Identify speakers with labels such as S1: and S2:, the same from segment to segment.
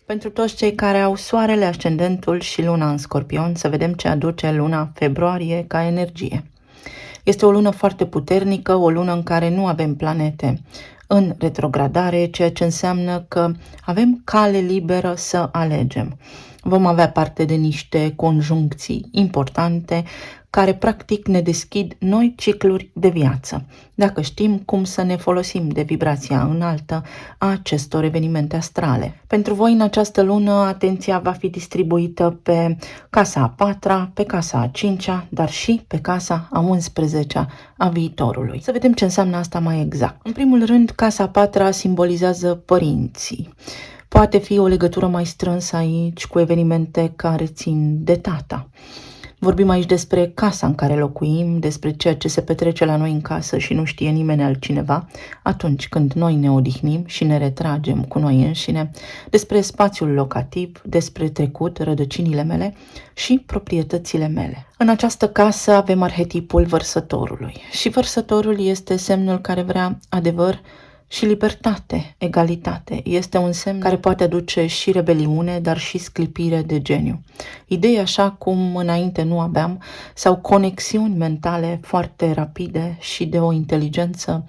S1: Pentru toți cei care au soarele, ascendentul și luna în Scorpion, să vedem ce aduce luna februarie ca energie. Este o lună foarte puternică, o lună în care nu avem planete în retrogradare, ceea ce înseamnă că avem cale liberă să alegem. Vom avea parte de niște conjuncții importante care practic ne deschid noi cicluri de viață, dacă știm cum să ne folosim de vibrația înaltă a acestor evenimente astrale. Pentru voi în această lună atenția va fi distribuită pe casa a 4-a, pe casa a 5-a, dar și pe casa a 11-a a viitorului. Să vedem ce înseamnă asta mai exact. În primul rând, casa a 4-a simbolizează părinții. Poate fi o legătură mai strânsă aici cu evenimente care țin de tata. Vorbim aici despre casa în care locuim, despre ceea ce se petrece la noi în casă și nu știe nimeni altcineva, atunci când noi ne odihnim și ne retragem cu noi înșine, despre spațiul locativ, despre trecut, rădăcinile mele și proprietățile mele. În această casă avem arhetipul vărsătorului și vărsătorul este semnul care vrea adevăr și libertate, egalitate. Este un semn care poate aduce și rebeliune, dar și sclipire de geniu. Idei așa cum înainte nu aveam, sau conexiuni mentale foarte rapide și de o inteligență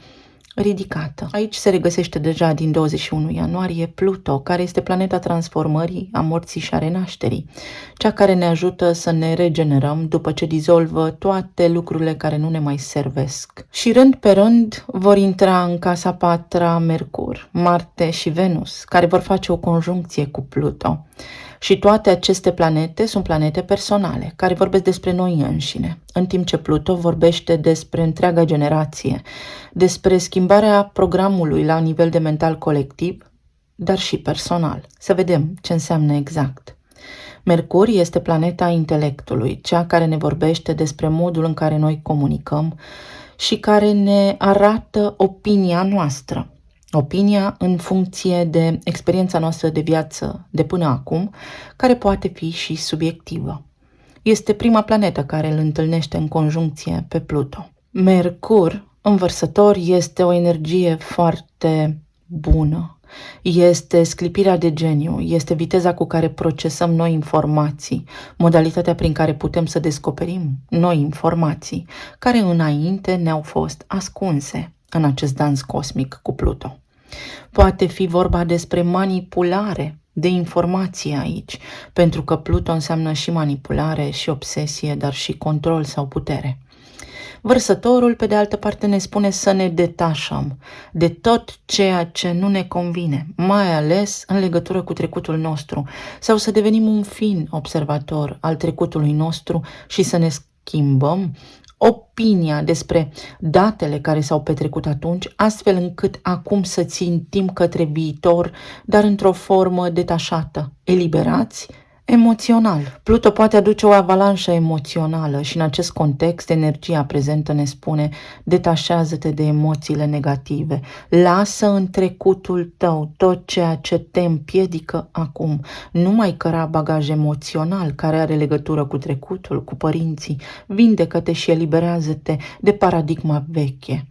S1: ridicată. Aici se regăsește deja din 21 ianuarie Pluto, care este planeta transformării, a morții și a renașterii, cea care ne ajută să ne regenerăm după ce dizolvă toate lucrurile care nu ne mai servesc. Și rând pe rând vor intra în casa 4-a Mercur, Marte și Venus, care vor face o conjuncție cu Pluto. Și toate aceste planete sunt planete personale, care vorbesc despre noi înșine, în timp ce Pluto vorbește despre întreaga generație, despre schimbarea programului la nivel de mental colectiv, dar și personal. Să vedem ce înseamnă exact. Mercur este planeta intelectului, cea care ne vorbește despre modul în care noi comunicăm și care ne arată opinia noastră. Opinia în funcție de experiența noastră de viață de până acum, care poate fi și subiectivă. Este prima planetă care îl întâlnește în conjuncție pe Pluto. Mercur, în Vărsător, este o energie foarte bună. Este sclipirea de geniu, este viteza cu care procesăm noi informații, modalitatea prin care putem să descoperim noi informații, care înainte ne-au fost ascunse în acest dans cosmic cu Pluto. Poate fi vorba despre manipulare de informații aici, pentru că Pluto înseamnă și manipulare, și obsesie, dar și control sau putere. Vărsătorul, pe de altă parte, ne spune să ne detașăm de tot ceea ce nu ne convine, mai ales în legătură cu trecutul nostru, sau să devenim un fin observator al trecutului nostru și să ne schimbăm opinia despre datele care s-au petrecut atunci, astfel încât acum să țintim către viitor, dar într-o formă detașată, eliberați emoțional. Pluto poate aduce o avalanșă emoțională și în acest context energia prezentă ne spune: detașează-te de emoțiile negative, lasă în trecutul tău tot ceea ce te împiedică acum, nu mai căra bagaj emoțional care are legătură cu trecutul, cu părinții, vindecă-te și eliberează-te de paradigma veche.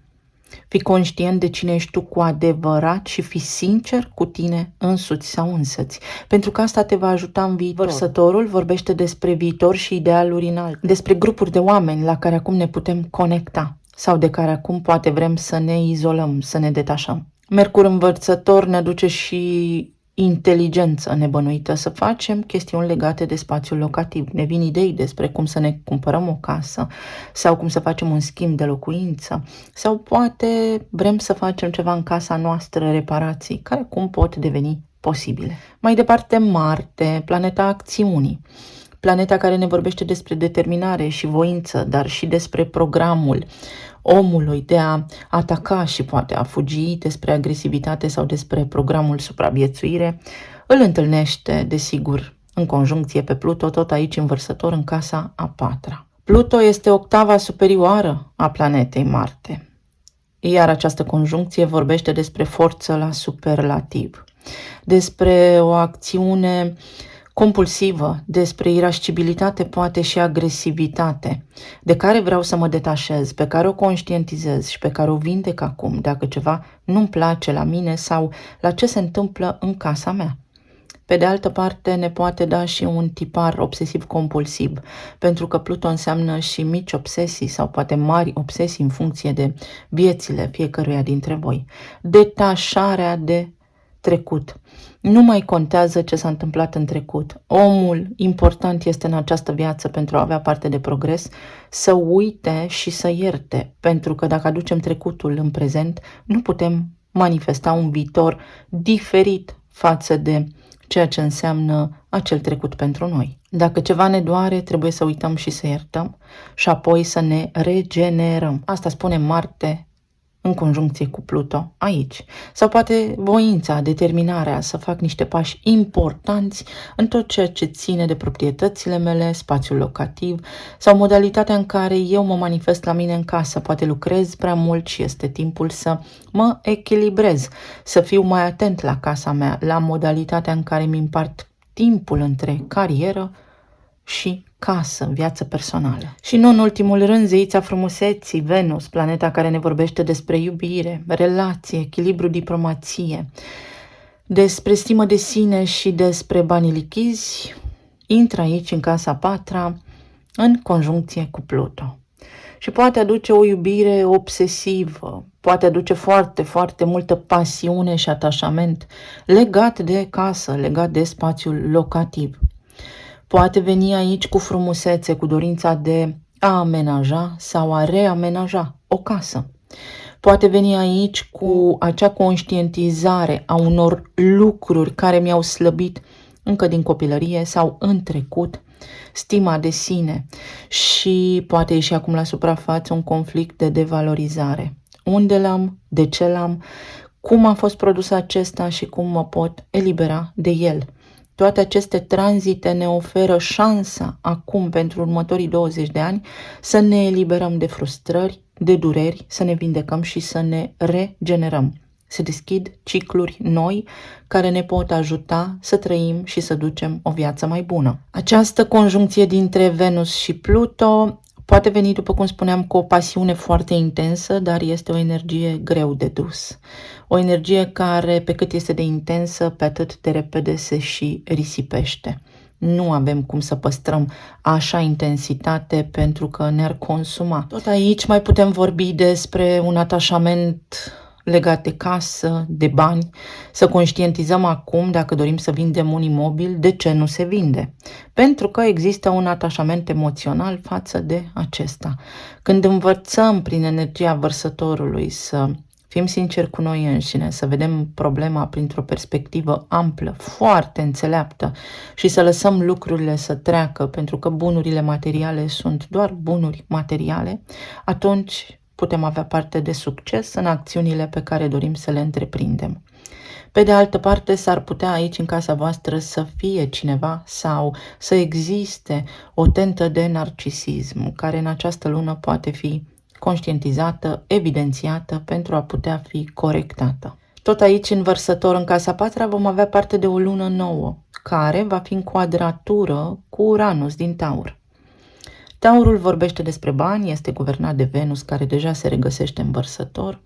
S1: Fii conștient de cine ești tu cu adevărat și fii sincer cu tine însuți sau însăți, pentru că asta te va ajuta în viitor. Vărsătorul vorbește despre viitor și idealuri înalte, despre grupuri de oameni la care acum ne putem conecta sau de care acum poate vrem să ne izolăm, să ne detașăm. Mercur în Vărsător ne aduce și inteligență nebănuită, să facem chestiuni legate de spațiul locativ. Ne vin idei despre cum să ne cumpărăm o casă sau cum să facem un schimb de locuință sau poate vrem să facem ceva în casa noastră, reparații, care cum pot deveni posibile. Mai departe, Marte, planeta acțiunii. Planeta care ne vorbește despre determinare și voință, dar și despre programul omului de a ataca și poate a fugi, despre agresivitate sau despre programul supraviețuire, îl întâlnește, desigur, în conjuncție pe Pluto, tot aici în Vărsător, în casa a 4-a. Pluto este octava superioară a planetei Marte, iar această conjuncție vorbește despre forță la superlativ, despre o acțiune compulsivă, despre irascibilitate, poate și agresivitate, de care vreau să mă detașez, pe care o conștientizez și pe care o vindec acum, dacă ceva nu-mi place la mine sau la ce se întâmplă în casa mea. Pe de altă parte, ne poate da și un tipar obsesiv-compulsiv, pentru că Pluto înseamnă și mici obsesii sau poate mari obsesii în funcție de viețile fiecăruia dintre voi. Detașarea de trecut. Nu mai contează ce s-a întâmplat în trecut. Omul important este în această viață pentru a avea parte de progres să uite și să ierte, pentru că dacă aducem trecutul în prezent, nu putem manifesta un viitor diferit față de ceea ce înseamnă acel trecut pentru noi. Dacă ceva ne doare, trebuie să uităm și să iertăm și apoi să ne regenerăm. Asta spune Marte în conjuncție cu Pluto aici. Sau poate voința, determinarea să fac niște pași importanți în tot ceea ce ține de proprietățile mele, spațiul locativ sau modalitatea în care eu mă manifest la mine în casă. Poate lucrez prea mult și este timpul să mă echilibrez, să fiu mai atent la casa mea, la modalitatea în care mi împart timpul între carieră și casă, viață personală. Și nu în ultimul rând, zeița frumuseții, Venus, planeta care ne vorbește despre iubire, relație, echilibru, diplomație, despre stimă de sine și despre banii lichizi, intră aici în casa 4 în conjuncție cu Pluto. Și poate aduce o iubire obsesivă, poate aduce foarte, foarte multă pasiune și atașament legat de casă, legat de spațiul locativ. Poate veni aici cu frumusețe, cu dorința de a amenaja sau a reamenaja o casă. Poate veni aici cu acea conștientizare a unor lucruri care mi-au slăbit încă din copilărie sau în trecut, stima de sine, și poate ieși acum la suprafață un conflict de devalorizare. Unde l-am, de ce l-am, cum a fost produs acesta și cum mă pot elibera de el. Toate aceste tranzite ne oferă șansa acum pentru următorii 20 de ani să ne eliberăm de frustrări, de dureri, să ne vindecăm și să ne regenerăm. Se deschid cicluri noi care ne pot ajuta să trăim și să ducem o viață mai bună. Această conjuncție dintre Venus și Pluto poate veni, după cum spuneam, cu o pasiune foarte intensă, dar este o energie greu de dus. O energie care, pe cât este de intensă, pe atât de repede se și risipește. Nu avem cum să păstrăm așa intensitate pentru că ne-ar consuma. Tot aici mai putem vorbi despre un atașament legat de casă, de bani, să conștientizăm acum, dacă dorim să vindem un imobil, de ce nu se vinde. Pentru că există un atașament emoțional față de acesta. Când învățăm prin energia Vărsătorului să fim sinceri cu noi înșine, să vedem problema printr-o perspectivă amplă, foarte înțeleaptă și să lăsăm lucrurile să treacă, pentru că bunurile materiale sunt doar bunuri materiale, atunci putem avea parte de succes în acțiunile pe care dorim să le întreprindem. Pe de altă parte, s-ar putea aici în casa voastră să fie cineva sau să existe o tentă de narcisism, care în această lună poate fi conștientizată, evidențiată pentru a putea fi corectată. Tot aici, în Vărsător, în casa 4, vom avea parte de o lună nouă, care va fi în quadratură cu Uranus din Taur. Taurul vorbește despre bani, este guvernat de Venus, care deja se regăsește în Vărsător,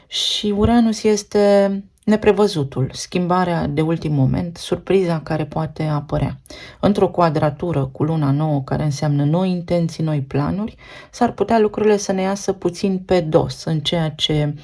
S1: și Uranus este neprevăzutul, schimbarea de ultim moment, surpriza care poate apărea. Într-o quadratură cu luna nouă, care înseamnă noi intenții, noi planuri, s-ar putea lucrurile să ne iasă puțin pe dos în ceea ce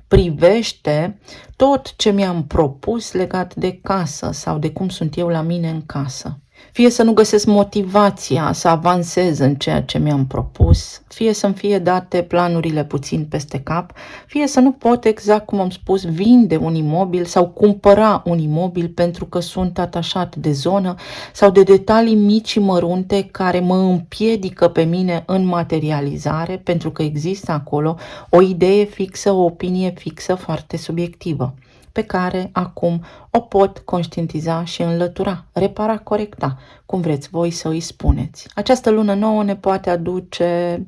S1: privește tot ce mi-am propus legat de casă sau de cum sunt eu la mine în casă. Fie să nu găsesc motivația să avansez în ceea ce mi-am propus, fie să-mi fie date planurile puțin peste cap, fie să nu pot, exact cum am spus, vinde un imobil sau cumpăra un imobil pentru că sunt atașat de zonă sau de detalii mici și mărunte care mă împiedică pe mine în materializare, pentru că există acolo o idee fixă, o opinie fixă foarte subiectivă, pe care acum o pot conștientiza și înlătura, repara, corecta, cum vreți voi să îi spuneți. Această lună nouă ne poate aduce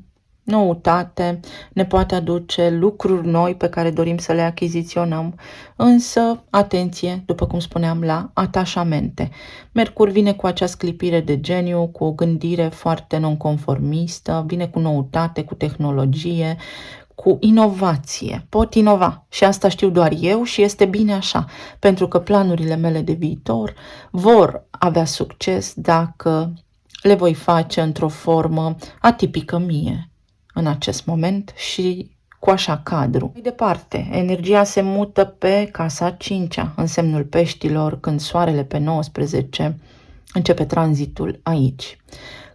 S1: noutate, ne poate aduce lucruri noi pe care dorim să le achiziționăm, însă, atenție, după cum spuneam, la atașamente. Mercur vine cu acea sclipire de geniu, cu o gândire foarte nonconformistă, vine cu noutate, cu tehnologie, cu inovație. Pot inova și asta știu doar eu și este bine așa, pentru că planurile mele de viitor vor avea succes dacă le voi face într-o formă atipică mie în acest moment și cu așa cadru. Mai departe, energia se mută pe casa 5-a, în semnul peștilor, când soarele pe 19 începe tranzitul aici.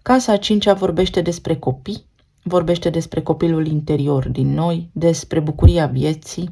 S1: Casa 5-a vorbește despre copii, vorbește despre copilul interior din noi, despre bucuria vieții,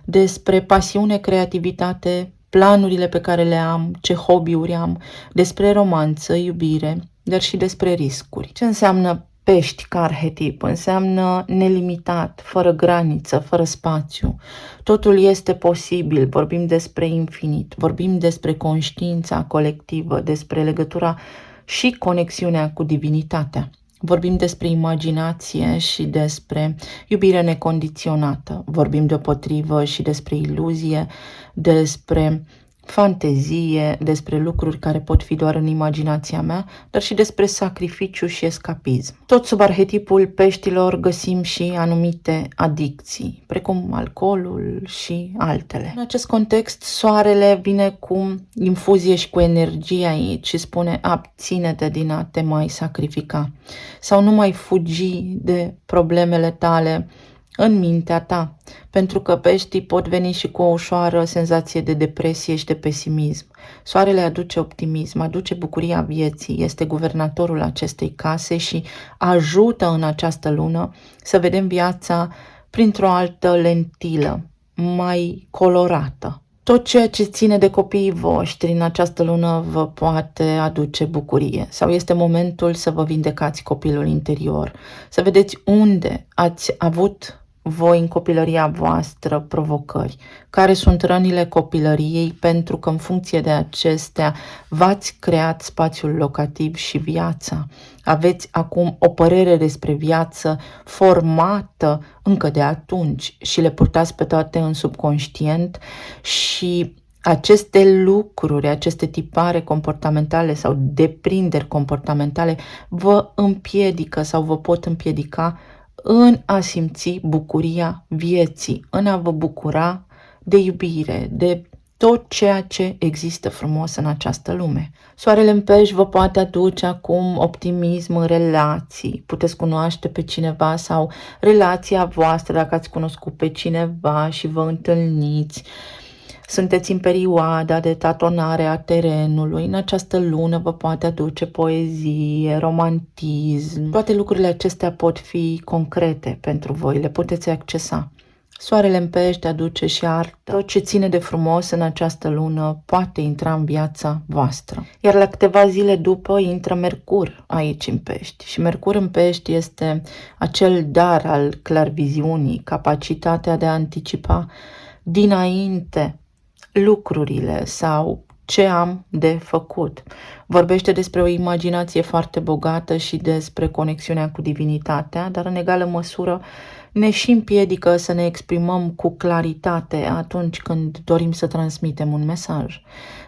S1: despre pasiune, creativitate, planurile pe care le am, ce hobby-uri am, despre romanță, iubire, dar și despre riscuri. Ce înseamnă pești ca arhetip? Înseamnă nelimitat, fără graniță, fără spațiu. Totul este posibil, vorbim despre infinit, vorbim despre conștiința colectivă, despre legătura și conexiunea cu divinitatea. Vorbim despre imaginație și despre iubire necondiționată. Vorbim deopotrivă și despre iluzie, despre fantezie, despre lucruri care pot fi doar în imaginația mea, dar și despre sacrificiu și escapism. Tot sub arhetipul peștilor găsim și anumite adicții, precum alcoolul și altele. În acest context, soarele vine cu infuzie și cu energie aici și spune: abține-te din a te mai sacrifica sau nu mai fugi de problemele tale în mintea ta, pentru că peștii pot veni și cu o ușoară senzație de depresie și de pesimism. Soarele aduce optimism, aduce bucuria vieții, este guvernatorul acestei case și ajută în această lună să vedem viața printr-o altă lentilă, mai colorată. Tot ceea ce ține de copiii voștri în această lună vă poate aduce bucurie sau este momentul să vă vindecați copilul interior, să vedeți unde ați avut voi în copilăria voastră provocări, care sunt rănile copilăriei, pentru că în funcție de acestea v-ați creat spațiul locativ și viața. Aveți acum o părere despre viață formată încă de atunci și le purtați pe toate în subconștient și aceste lucruri, aceste tipare comportamentale sau deprinderi comportamentale vă împiedică sau vă pot împiedica în a simți bucuria vieții, în a vă bucura de iubire, de tot ceea ce există frumos în această lume. Soarele în pești vă poate aduce acum optimism în relații. Puteți cunoaște pe cineva sau relația voastră, dacă ați cunoscut pe cineva și vă întâlniți. Sunteți în perioada de tatonare a terenului. În această lună vă poate aduce poezie, romantism. Toate lucrurile acestea pot fi concrete pentru voi, le puteți accesa. Soarele în pești aduce și artă. Tot ce ține de frumos în această lună poate intra în viața voastră. Iar la câteva zile după intră Mercur aici în pești. Și Mercur în pești este acel dar al clarviziunii, capacitatea de a anticipa dinainte lucrurile sau ce am de făcut. Vorbește despre o imaginație foarte bogată și despre conexiunea cu divinitatea, dar în egală măsură ne și împiedică să ne exprimăm cu claritate atunci când dorim să transmitem un mesaj.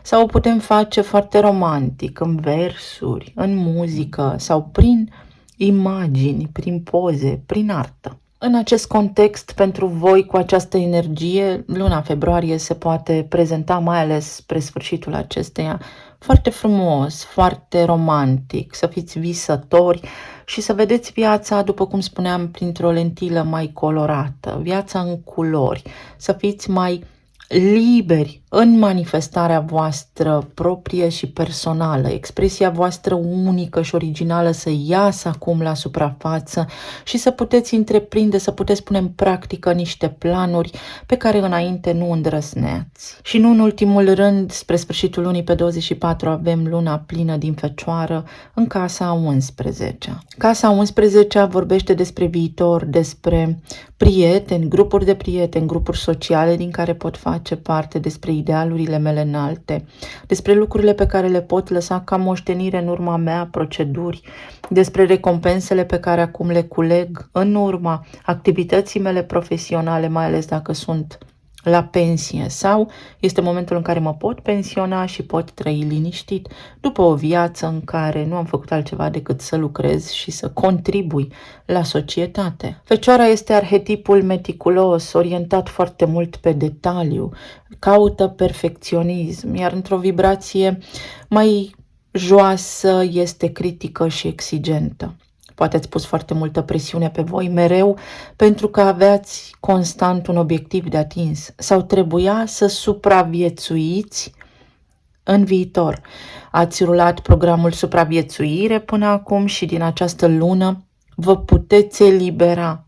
S1: Sau o putem face foarte romantic, în versuri, în muzică sau prin imagini, prin poze, prin artă. În acest context, pentru voi, cu această energie, luna februarie se poate prezenta, mai ales spre sfârșitul acesteia, foarte frumos, foarte romantic, să fiți visători și să vedeți viața, după cum spuneam, printr-o lentilă mai colorată, viața în culori, să fiți mai liberi în manifestarea voastră proprie și personală, expresia voastră unică și originală să iasă acum la suprafață și să puteți întreprinde, să puteți pune în practică niște planuri pe care înainte nu îndrăzneați. Și nu în ultimul rând, spre sfârșitul lunii pe 24 avem luna plină din Fecioară în casa 11. Casa 11 vorbește despre viitor, despre prieteni, grupuri de prieteni, grupuri sociale din care pot face parte, despre idealurile mele înalte, despre lucrurile pe care le pot lăsa ca moștenire în urma mea, proceduri, despre recompensele pe care acum le culeg în urma activității mele profesionale, mai ales dacă sunt la pensie sau este momentul în care mă pot pensiona și pot trăi liniștit după o viață în care nu am făcut altceva decât să lucrez și să contribui la societate. Fecioara este arhetipul meticulos, orientat foarte mult pe detaliu, caută perfecționism, iar într-o vibrație mai joasă este critică și exigentă. Poate ați pus foarte multă presiune pe voi mereu pentru că aveați constant un obiectiv de atins sau trebuia să supraviețuiți în viitor. Ați rulat programul supraviețuire până acum și din această lună vă puteți elibera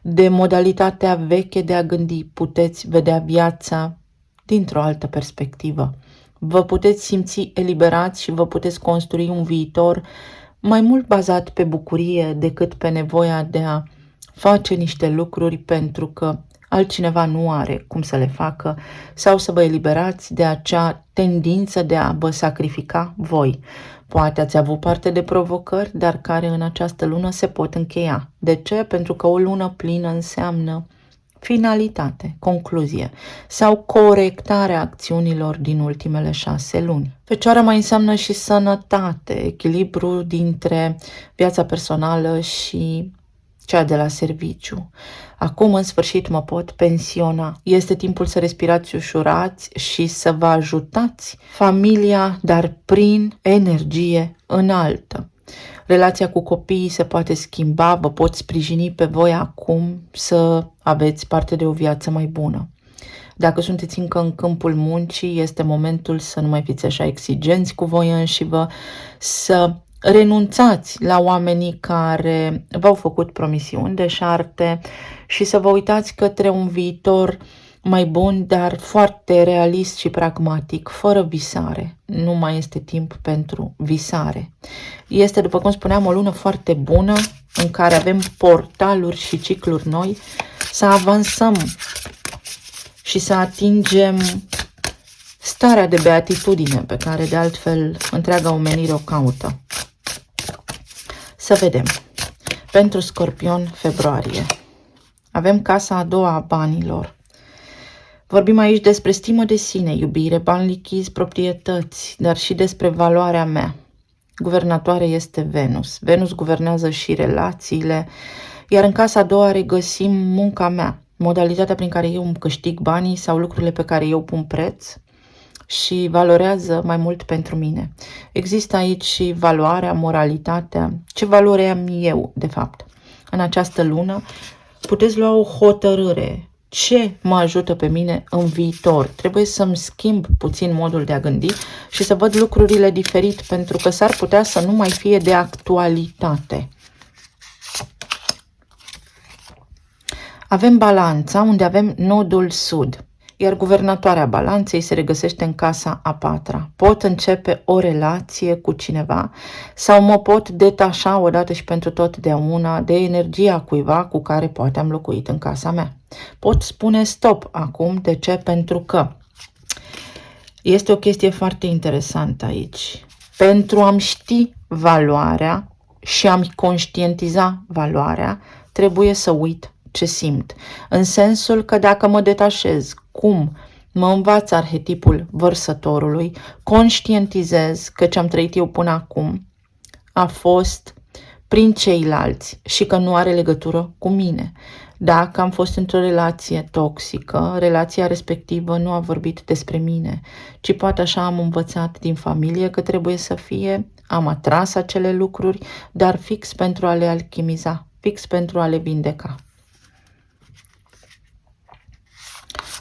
S1: de modalitatea veche de a gândi, puteți vedea viața dintr-o altă perspectivă. Vă puteți simți eliberați și vă puteți construi un viitor mai mult bazat pe bucurie decât pe nevoia de a face niște lucruri pentru că altcineva nu are cum să le facă sau să vă eliberați de acea tendință de a vă sacrifica voi. Poate ați avut parte de provocări, dar care în această lună se pot încheia. De ce? Pentru că o lună plină înseamnă finalitate, concluzie sau corectarea acțiunilor din ultimele 6 luni. Fecioara mai înseamnă și sănătate, echilibru dintre viața personală și cea de la serviciu. Acum, în sfârșit, mă pot pensiona. Este timpul să respirați ușurați și să vă ajutați familia, dar prin energie înaltă. Relația cu copiii se poate schimba, vă pot sprijini pe voi acum să aveți parte de o viață mai bună. Dacă sunteți încă în câmpul muncii, este momentul să nu mai fiți așa exigenți cu voi înșivă, să renunțați la oamenii care v-au făcut promisiuni deșarte și să vă uitați către un viitor mai bun, dar foarte realist și pragmatic, fără visare. Nu mai este timp pentru visare. Este, după cum spuneam, o lună foarte bună în care avem portaluri și cicluri noi, să avansăm și să atingem starea de beatitudine pe care de altfel întreaga omenire o caută. Să vedem. Pentru Scorpion, februarie. Avem casa a doua a banilor. Vorbim aici despre stimă de sine, iubire, bani lichizi, proprietăți, dar și despre valoarea mea. Guvernatoare este Venus. Venus guvernează și relațiile, iar în casa a doua regăsim munca mea, modalitatea prin care eu îmi câștig banii sau lucrurile pe care eu pun preț și valorează mai mult pentru mine. Există aici și valoarea, moralitatea, ce valoare am eu, de fapt. În această lună puteți lua o hotărâre. Ce mă ajută pe mine în viitor? Trebuie să-mi schimb puțin modul de a gândi și să văd lucrurile diferit, pentru că s-ar putea să nu mai fie de actualitate. Avem balanța, unde avem nodul sud, iar guvernatoarea balanței se regăsește în casa a patra. Pot începe o relație cu cineva sau mă pot detașa odată și pentru totdeauna de energia cuiva cu care poate am locuit în casa mea. Pot spune stop acum. De ce? Pentru că este o chestie foarte interesantă aici. Pentru a-mi ști valoarea și a-mi conștientiza valoarea, trebuie să uit ce simt. În sensul că dacă mă detașez, cum mă învață arhetipul vărsătorului, conștientizez că ce am trăit eu până acum a fost prin ceilalți și că nu are legătură cu mine. Dacă am fost într-o relație toxică, relația respectivă nu a vorbit despre mine, ci poate așa am învățat din familie că trebuie să fie, am atras acele lucruri, dar fix pentru a le alchimiza, fix pentru a le vindeca.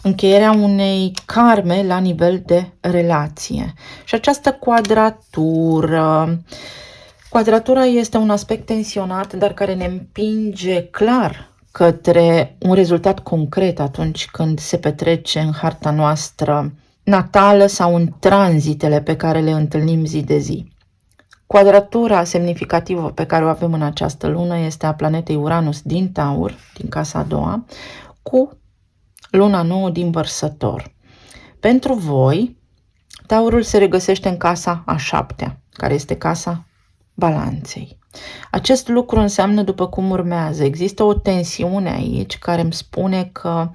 S1: Încheierea unei karme la nivel de relație. Și această quadratura este un aspect tensionat, dar care ne împinge clar către un rezultat concret atunci când se petrece în harta noastră natală sau în tranzitele pe care le întâlnim zi de zi. Quadratura semnificativă pe care o avem în această lună este a planetei Uranus din Taur, din casa a doua, cu luna nouă din Vărsător. Pentru voi, Taurul se regăsește în casa a șaptea, care este casa balanței. Acest lucru înseamnă după cum urmează. Există o tensiune aici care îmi spune că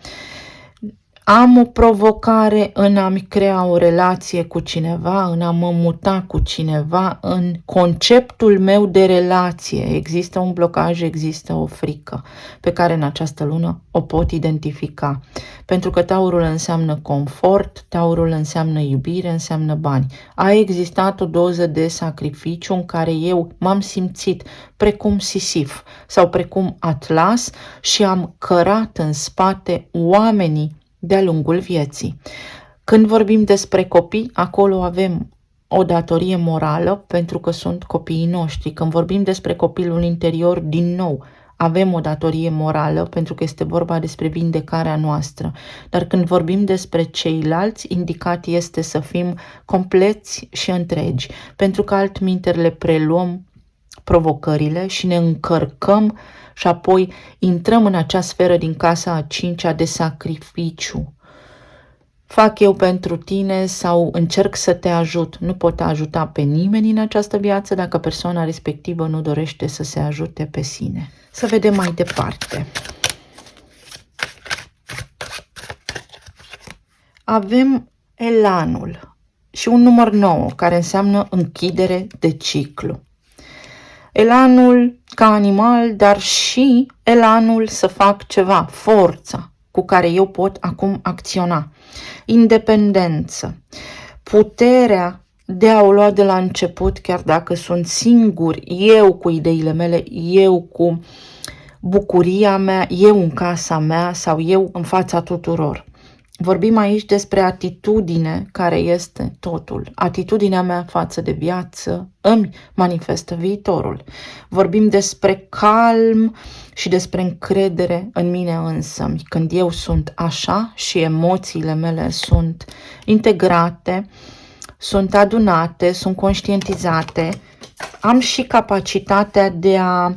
S1: Am o provocare în a-mi crea o relație cu cineva, în a mă muta cu cineva, în conceptul meu de relație. Există un blocaj, există o frică pe care în această lună o pot identifica. Pentru că Taurul înseamnă confort, Taurul înseamnă iubire, înseamnă bani. A existat o doză de sacrificiu în care eu m-am simțit precum Sisif sau precum Atlas și am cărat în spate oamenii de-a lungul vieții. Când vorbim despre copii, acolo avem o datorie morală pentru că sunt copiii noștri. Când vorbim despre copilul interior, din nou, avem o datorie morală pentru că este vorba despre vindecarea noastră. Dar când vorbim despre ceilalți, indicat este să fim compleți și întregi, pentru că altminteri le preluăm provocările și ne încărcăm și apoi intrăm în acea sferă din casa a cincea de sacrificiu. Fac eu pentru tine sau încerc să te ajut. Nu pot ajuta pe nimeni în această viață dacă persoana respectivă nu dorește să se ajute pe sine. Să vedem mai departe. Avem elanul și un număr 9 care înseamnă închidere de ciclu. Elanul ca animal, dar și elanul să fac ceva, forța cu care eu pot acum acționa. Independență, puterea de a o lua de la început, chiar dacă sunt singur, eu cu ideile mele, eu cu bucuria mea, eu în casa mea sau eu în fața tuturor. Vorbim aici despre atitudine care este totul. Atitudinea mea față de viață îmi manifestă viitorul. Vorbim despre calm și despre încredere în mine însămi. Când eu sunt așa și emoțiile mele sunt integrate, sunt adunate, sunt conștientizate, am și capacitatea de a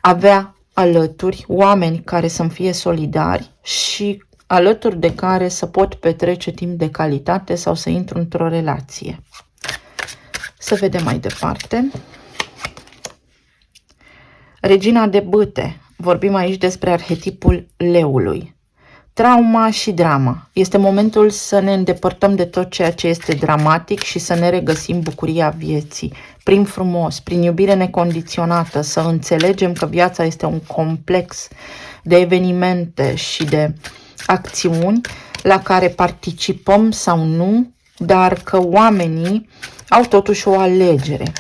S1: avea alături oameni care să-mi fie solidari și alături de care să pot petrece timp de calitate sau să intru într-o relație. Să vedem mai departe. Regina de bâte. Vorbim aici despre arhetipul leului. Trauma și drama. Este momentul să ne îndepărtăm de tot ceea ce este dramatic și să ne regăsim bucuria vieții. Prin frumos, prin iubire necondiționată, să înțelegem că viața este un complex de evenimente și de acțiuni la care participăm sau nu, dar că oamenii au totuși o alegere.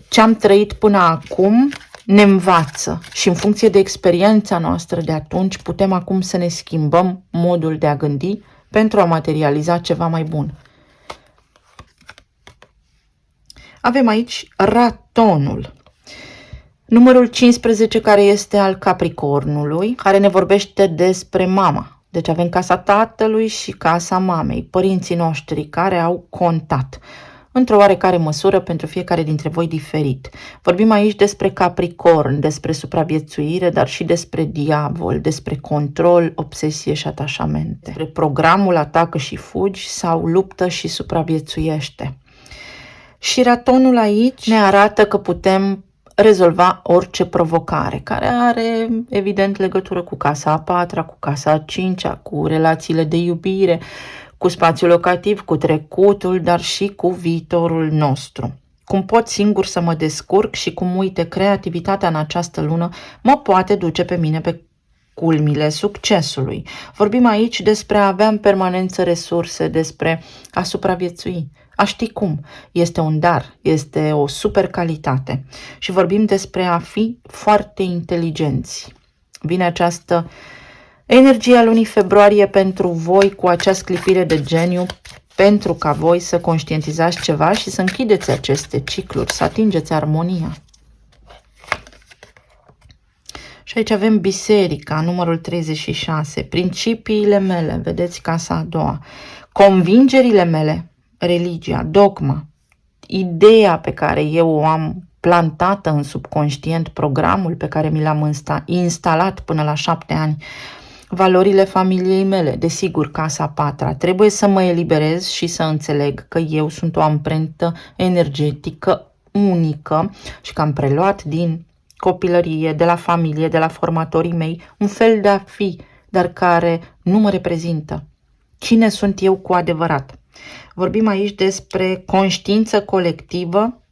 S1: Ce am trăit până acum ne învață și în funcție de experiența noastră de atunci putem acum să ne schimbăm modul de a gândi pentru a materializa ceva mai bun. Avem aici ratonul. Numărul 15 care este al Capricornului, care ne vorbește despre mama. Deci avem casa tatălui și casa mamei, părinții noștri care au contat într-o oarecare măsură pentru fiecare dintre voi diferit. Vorbim aici despre Capricorn, despre supraviețuire, dar și despre diavol, despre control, obsesie și atașamente. Despre programul atacă și fugi sau luptă și supraviețuiește. Și ratonul aici ne arată că putem rezolva orice provocare, care are evident legătură cu casa a patra, cu casa a cincea, cu relațiile de iubire, cu spațiul locativ, cu trecutul, dar și cu viitorul nostru. Cum pot singur să mă descurc și cum, uite, creativitatea în această lună mă poate duce pe mine pe culmile succesului. Vorbim aici despre a avea în permanență resurse, despre a supraviețui. A ști cum. Este un dar, este o super calitate. Și vorbim despre a fi foarte inteligenți. Vine această energie a lunii februarie pentru voi cu acea sclipire de geniu, pentru ca voi să conștientizați ceva și să închideți aceste cicluri, să atingeți armonia. Și aici avem biserica, numărul 36, principiile mele, vedeți casa a doua, convingerile mele, religia, dogma, ideea pe care eu o am plantată în subconștient, programul pe care mi l-am instalat până la 7 ani, valorile familiei mele, desigur, casa a patra. Trebuie să mă eliberez și să înțeleg că eu sunt o amprentă energetică unică și că am preluat din copilărie, de la familie, de la formatorii mei, un fel de a fi dar care nu mă reprezintă. Cine sunt eu cu adevărat? Vorbim aici despre conștiință colectivă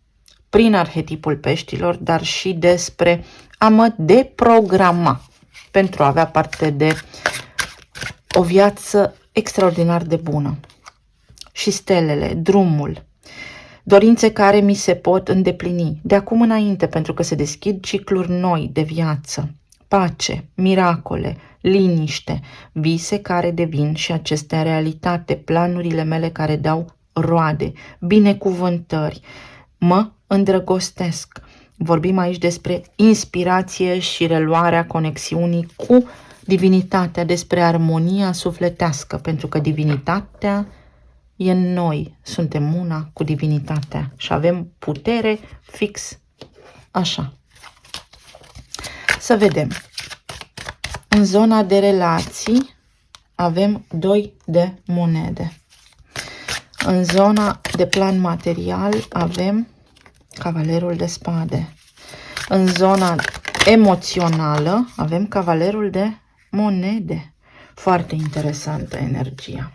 S1: prin arhetipul peștilor, dar și despre a mă deprograma pentru a avea parte de o viață extraordinar de bună. Și stelele, drumul, dorințe care mi se pot îndeplini de acum înainte, pentru că se deschid cicluri noi de viață, pace, miracole, liniște, vise care devin și acestea realitate, planurile mele care dau roade, binecuvântări, mă îndrăgostesc. Vorbim aici despre inspirație și reluarea conexiunii cu divinitatea, despre armonia sufletească, pentru că divinitatea e în noi, suntem una cu divinitatea și avem putere fix așa. Să vedem. În zona de relații avem 2 de monede. În zona de plan material avem cavalerul de spade. În zona emoțională avem cavalerul de monede. Foarte interesantă energia.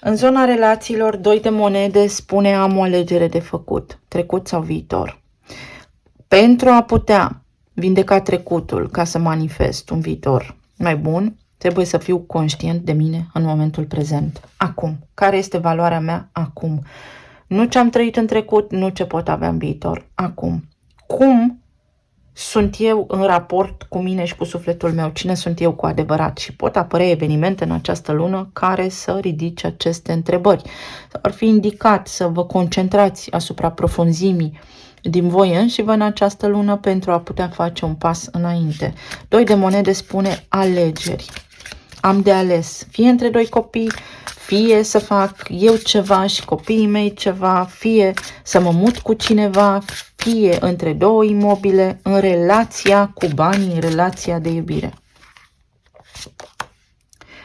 S1: În zona relațiilor, 2 de monede spune am o alegere de făcut, trecut sau viitor. Pentru a putea vindeca trecutul ca să manifest un viitor mai bun, trebuie să fiu conștient de mine în momentul prezent. Acum. Care este valoarea mea acum? Nu ce am trăit în trecut, nu ce pot avea în viitor. Acum. Cum sunt eu în raport cu mine și cu sufletul meu? Cine sunt eu cu adevărat? Și pot apărea evenimente în această lună care să ridice aceste întrebări. Ar fi indicat să vă concentrați asupra profunzimii din voi înșivă în această lună pentru a putea face un pas înainte. 2 de monede spune alegeri. Am de ales, fie între 2 copii, fie să fac eu ceva și copiii mei ceva, fie să mă mut cu cineva, fie între 2 imobile, în relația cu banii, în relația de iubire.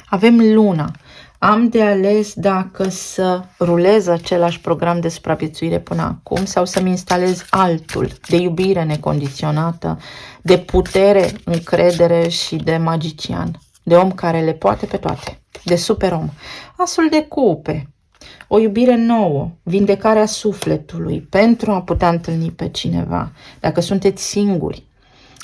S1: Avem luna. Am de ales dacă să rulez același program de supraviețuire până acum sau să-mi instalez altul de iubire necondiționată, de putere, încredere și de magician, de om care le poate pe toate, de superom. Asul de cupe, o iubire nouă, vindecarea sufletului pentru a putea întâlni pe cineva. Dacă sunteți singuri,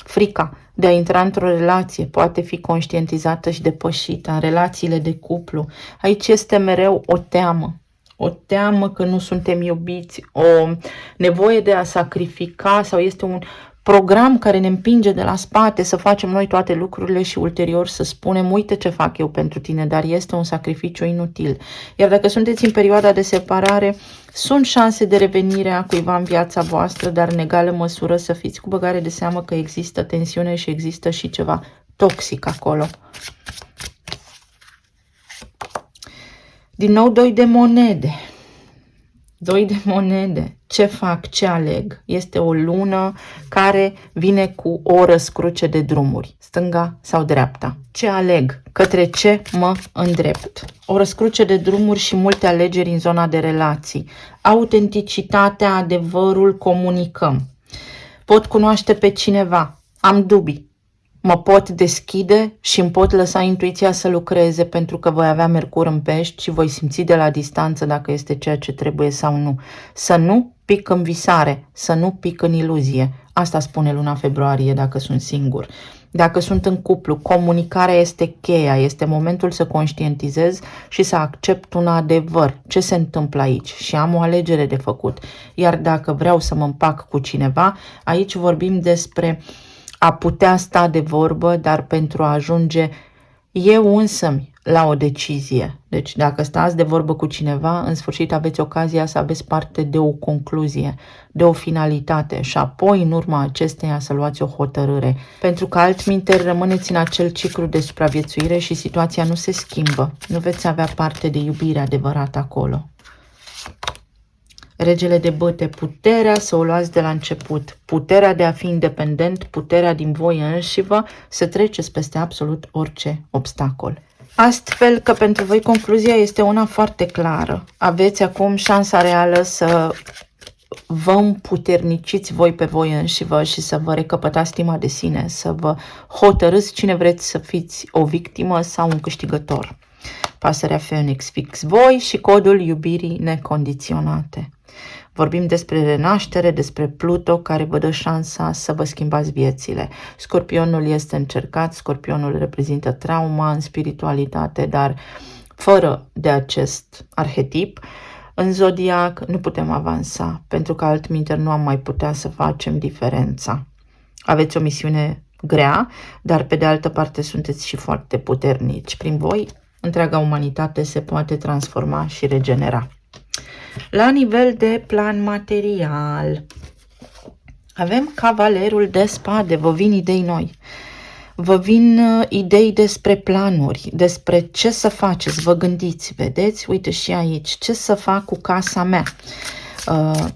S1: frica de a intra într-o relație poate fi conștientizată și depășită în relațiile de cuplu. Aici este mereu o teamă. O teamă că nu suntem iubiți, o nevoie de a sacrifica sau este un program care ne împinge de la spate să facem noi toate lucrurile și ulterior să spunem uite ce fac eu pentru tine, dar este un sacrificiu inutil. Iar dacă sunteți în perioada de separare, sunt șanse de revenire a cuiva în viața voastră, dar în egală măsură să fiți cu băgare de seamă că există tensiune și există și ceva toxic acolo. Din nou 2 de monede. 2 de monede. Ce fac? Ce aleg? Este o lună care vine cu o răscruce de drumuri, stânga sau dreapta. Ce aleg? Către ce mă îndrept? O răscruce de drumuri și multe alegeri în zona de relații. Autenticitatea, adevărul, comunicăm. Pot cunoaște pe cineva. Am dubii. Mă pot deschide și îmi pot lăsa intuiția să lucreze pentru că voi avea Mercur în pești și voi simți de la distanță dacă este ceea ce trebuie sau nu. Să nu pic în visare, să nu pic în iluzie. Asta spune luna februarie dacă sunt singur. Dacă sunt în cuplu, comunicarea este cheia, este momentul să conștientizez și să accept un adevăr. Ce se întâmplă aici? Și am o alegere de făcut. Iar dacă vreau să mă împac cu cineva, aici vorbim despre a putea sta de vorbă, dar pentru a ajunge eu însămi la o decizie. Deci dacă stați de vorbă cu cineva, în sfârșit aveți ocazia să aveți parte de o concluzie, de o finalitate și apoi în urma acesteia să luați o hotărâre. Pentru că altminteri rămâneți în acel ciclu de supraviețuire și situația nu se schimbă. Nu veți avea parte de iubire adevărată acolo. Regele de bâte, puterea să o luați de la început, puterea de a fi independent, puterea din voi înșivă, să treceți peste absolut orice obstacol. Astfel că pentru voi concluzia este una foarte clară. Aveți acum șansa reală să vă împuterniciți voi pe voi înșivă și să vă recăpătați stima de sine, să vă hotărâți cine vreți să fiți, o victimă sau un câștigător. Pasărea Phoenix fix voi și codul iubirii necondiționate. Vorbim despre renaștere, despre Pluto care vă dă șansa să vă schimbați viețile. Scorpionul este încercat, Scorpionul reprezintă trauma în spiritualitate, dar fără de acest arhetip, în zodiac nu putem avansa, pentru că altminteri nu am mai putea să facem diferența. Aveți o misiune grea, dar pe de altă parte sunteți și foarte puternici. Prin voi, întreaga umanitate se poate transforma și regenera. La nivel de plan material, avem Cavalerul de Spade, vă vin idei noi. Vă vin idei despre planuri, despre ce să faceți, vă gândiți, vedeți? Uite și aici, ce să fac cu casa mea.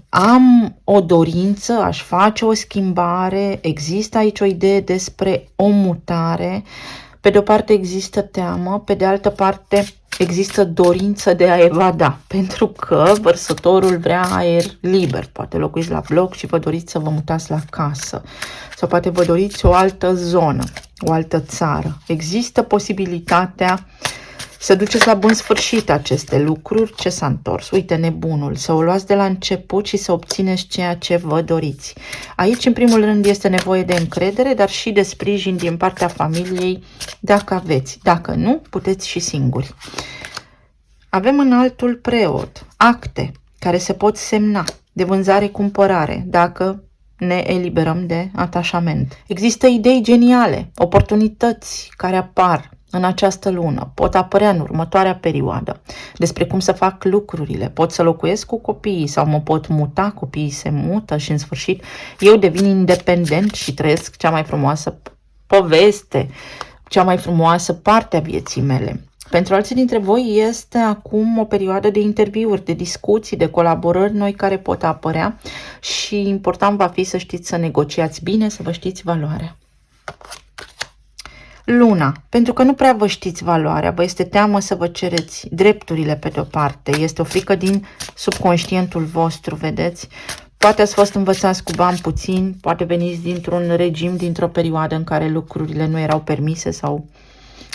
S1: Am o dorință, aș face o schimbare, există aici o idee despre o mutare. Pe de o parte există teamă, pe de altă parte există dorință de a evada, pentru că vărsătorul vrea aer liber. Poate locuiți la bloc și vă doriți să vă mutați la casă. Sau poate vă doriți o altă zonă, o altă țară. Există posibilitatea să duceți la bun sfârșit aceste lucruri. Ce s-a întors? Uite, nebunul. Să o luați de la început și să obțineți ceea ce vă doriți. Aici, în primul rând, este nevoie de încredere, dar și de sprijin din partea familiei, dacă aveți. Dacă nu, puteți și singuri. Avem în altul preot, acte care se pot semna de vânzare-cumpărare, dacă ne eliberăm de atașament. Există idei geniale, oportunități care apar în această lună, pot apărea în următoarea perioadă, despre cum să fac lucrurile, pot să locuiesc cu copiii sau mă pot muta, copiii se mută și în sfârșit eu devin independent și trăiesc cea mai frumoasă poveste, cea mai frumoasă parte a vieții mele. Pentru alții dintre voi este acum o perioadă de interviuri, de discuții, de colaborări noi care pot apărea și important va fi să știți să negociați bine, să vă știți valoarea. Luna, pentru că nu prea vă știți valoarea, vă este teamă să vă cereți drepturile pe de-o parte, este o frică din subconștientul vostru, vedeți? Poate ați fost învățați cu bani puțini, poate veniți dintr-un regim, dintr-o perioadă în care lucrurile nu erau permise sau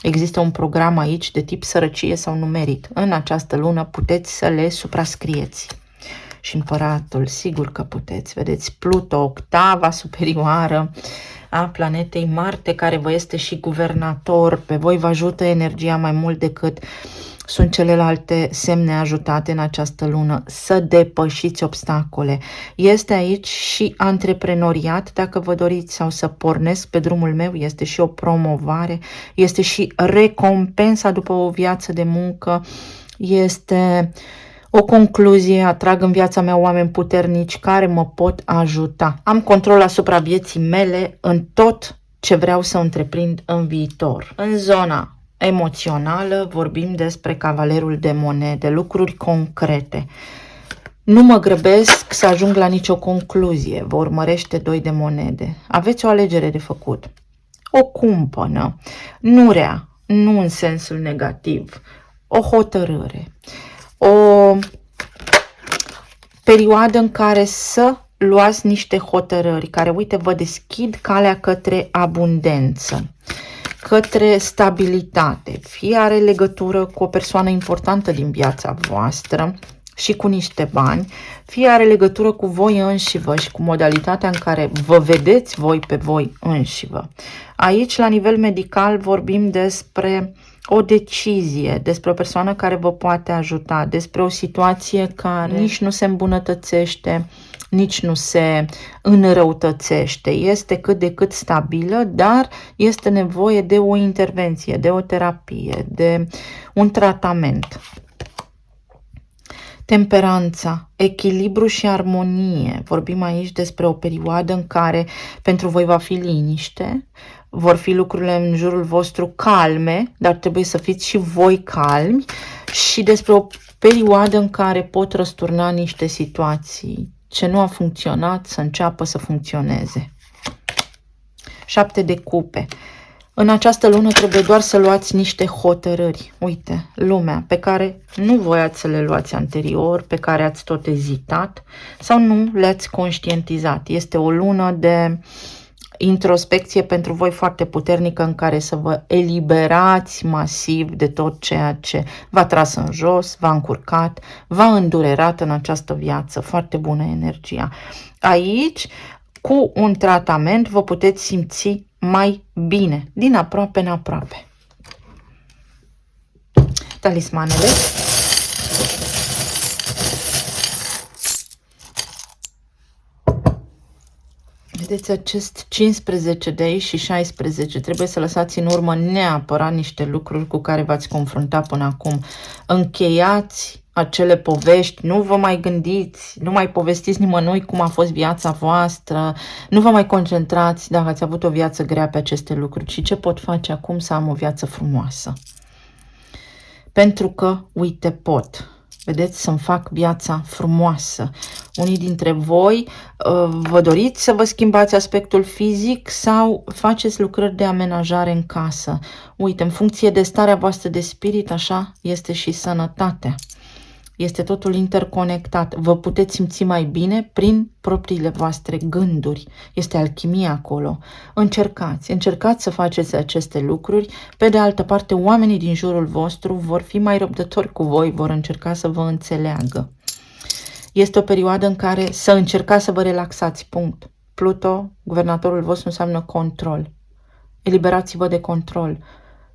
S1: există un program aici de tip sărăcie sau numerit. În această lună puteți să le suprascrieți. Și împăratul, sigur că puteți, vedeți, Pluto, octava superioară a planetei Marte, care vă este și guvernator, pe voi vă ajută energia mai mult decât sunt celelalte semne ajutate în această lună să depășiți obstacole. Este aici și antreprenoriat, dacă vă doriți, sau să pornesc pe drumul meu, este și o promovare, este și recompensa după o viață de muncă, este o concluzie, atrag în viața mea oameni puternici care mă pot ajuta. Am control asupra vieții mele în tot ce vreau să întreprind în viitor. În zona emoțională vorbim despre Cavalerul de Monede, lucruri concrete. Nu mă grăbesc să ajung la nicio concluzie, vă urmărește 2 de monede. Aveți o alegere de făcut. O cumpănă, nu rea, nu în sensul negativ, o hotărâre. O perioadă în care să luați niște hotărâri care, uite, vă deschid calea către abundență, către stabilitate. Fie are legătură cu o persoană importantă din viața voastră și cu niște bani, fie are legătură cu voi înșivă și cu modalitatea în care vă vedeți voi pe voi înșivă. Aici, la nivel medical, vorbim despre o decizie, despre o persoană care vă poate ajuta, despre o situație care nici nu se îmbunătățește, nici nu se înrăutățește. Este cât de cât stabilă, dar este nevoie de o intervenție, de o terapie, de un tratament. Temperanța, echilibru și armonie. Vorbim aici despre o perioadă în care pentru voi va fi liniște, vor fi lucrurile în jurul vostru calme, dar trebuie să fiți și voi calmi, și despre o perioadă în care pot răsturna niște situații. Ce nu a funcționat să înceapă să funcționeze. 7 de cupe. În această lună trebuie doar să luați niște hotărâri. Uite, lumea pe care nu voiați să le luați anterior, pe care ați tot ezitat sau nu le-ați conștientizat. Este o lună de introspecție pentru voi foarte puternică în care să vă eliberați masiv de tot ceea ce v-a tras în jos, v-a încurcat, v-a îndurerat în această viață. Foarte bună energia. Aici, cu un tratament, vă puteți simți mai bine, din aproape în aproape. Talismanele. Vedeți, acest 15 de aici și 16 trebuie să lăsați în urmă neapărat niște lucruri cu care v-ați confruntat până acum. Încheiați acele povești, nu vă mai gândiți, nu mai povestiți nimănui cum a fost viața voastră, nu vă mai concentrați dacă ați avut o viață grea pe aceste lucruri și ce pot face acum să am o viață frumoasă. Pentru că, uite, pot. Vedeți, să-mi fac viața frumoasă. Unii dintre voi vă doriți să vă schimbați aspectul fizic sau faceți lucrări de amenajare în casă. Uite, în funcție de starea voastră de spirit, așa este și sănătatea. Este totul interconectat. Vă puteți simți mai bine prin propriile voastre gânduri. Este alchimie acolo. Încercați să faceți aceste lucruri. Pe de altă parte, oamenii din jurul vostru vor fi mai răbdători cu voi, vor încerca să vă înțeleagă. Este o perioadă în care să încercați să vă relaxați, punct. Pluto, guvernatorul vostru, înseamnă control. Eliberați-vă de control.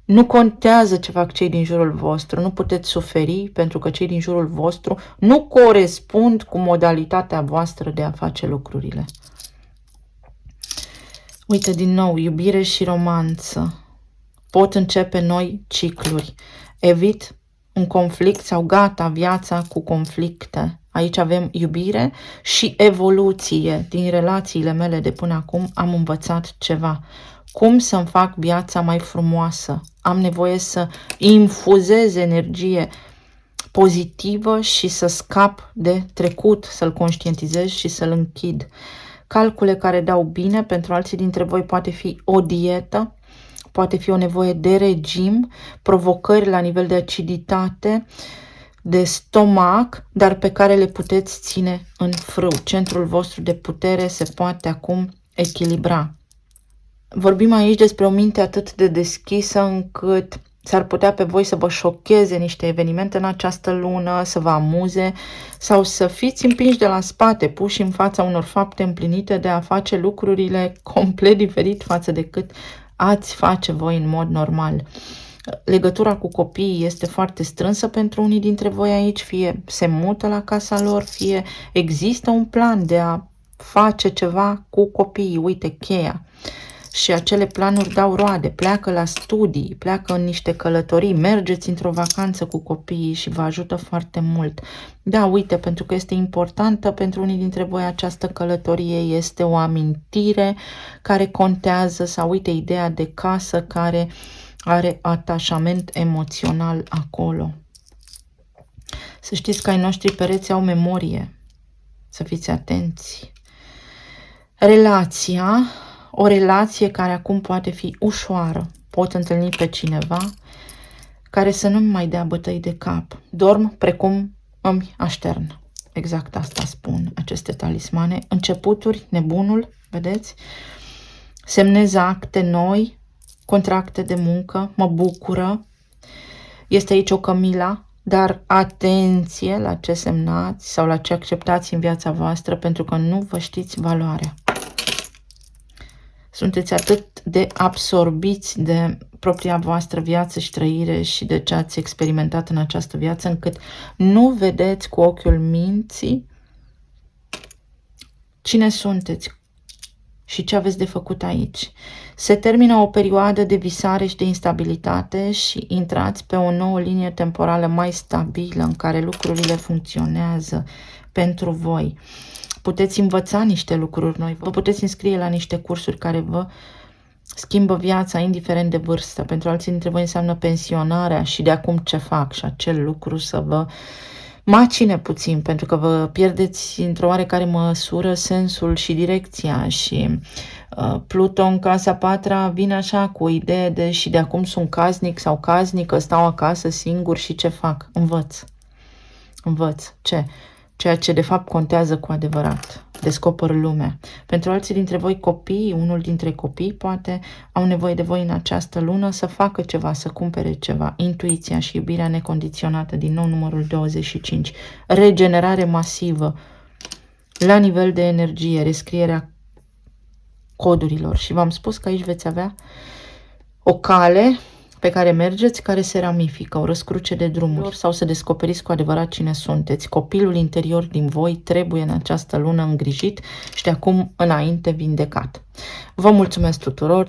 S1: Nu contează ce fac cei din jurul vostru, nu puteți suferi pentru că cei din jurul vostru nu corespund cu modalitatea voastră de a face lucrurile. Uite, din nou, iubire și romanță. Pot începe noi cicluri. Evit un conflict sau gata viața cu conflicte. Aici avem iubire și evoluție. Din relațiile mele de până acum am învățat ceva. Cum să-mi fac viața mai frumoasă? Am nevoie să infuzez energie pozitivă și să scap de trecut, să-l conștientizez și să-l închid. Calcule care dau bine, pentru alții dintre voi poate fi o dietă, poate fi o nevoie de regim, provocări la nivel de aciditate, de stomac, dar pe care le puteți ține în frâu. Centrul vostru de putere se poate acum echilibra. Vorbim aici despre o minte atât de deschisă încât s-ar putea pe voi să vă șocheze niște evenimente în această lună, să vă amuze sau să fiți împinși de la spate, puși în fața unor fapte împlinite de a face lucrurile complet diferit față de cât ați face voi în mod normal. Legătura cu copiii este foarte strânsă pentru unii dintre voi aici, fie se mută la casa lor, fie există un plan de a face ceva cu copiii. Uite, cheia. Și acele planuri dau roade, pleacă la studii, pleacă în niște călătorii, mergeți într-o vacanță cu copiii și vă ajută foarte mult. Da, uite, pentru că este importantă pentru unii dintre voi această călătorie, este o amintire care contează sau uite ideea de casă care are atașament emoțional acolo. Să știți că ai noștri pereți au memorie, să fiți atenți. Relația. O relație care acum poate fi ușoară. Pot întâlni pe cineva care să nu-mi mai dea bătăi de cap. Dorm precum îmi aștern. Exact asta spun aceste talismane. Începuturi, nebunul, vedeți? Semnez acte noi, contracte de muncă, mă bucură. Este aici o Camila, dar atenție la ce semnați sau la ce acceptați în viața voastră, pentru că nu vă știți valoarea. Sunteți atât de absorbiți de propria voastră viață și trăire și de ce ați experimentat în această viață, încât nu vedeți cu ochiul minții cine sunteți și ce aveți de făcut aici. Se termină o perioadă de visare și de instabilitate și intrați pe o nouă linie temporală mai stabilă în care lucrurile funcționează pentru voi. Puteți învăța niște lucruri noi, vă puteți înscrie la niște cursuri care vă schimbă viața indiferent de vârstă. Pentru alții dintre voi înseamnă pensionarea și de acum ce fac și acel lucru să vă macine puțin, pentru că vă pierdeți într-o oarecare măsură sensul și direcția și Pluto în casa patra vine așa cu o idee de și de acum sunt casnic sau casnică, stau acasă singur și ce fac? Învăț. Ce? Ceea ce de fapt contează cu adevărat. Descoper lumea. Pentru alții dintre voi copii, unul dintre copii poate au nevoie de voi în această lună să facă ceva, să cumpere ceva. Intuiția și iubirea necondiționată, din nou numărul 25. Regenerare masivă la nivel de energie, rescrierea codurilor. Și v-am spus că aici veți avea o cale pe care mergeți, care se ramifică, o răscruce de drumuri, sau să descoperiți cu adevărat cine sunteți. Copilul interior din voi trebuie în această lună îngrijit și de acum înainte vindecat. Vă mulțumesc tuturor!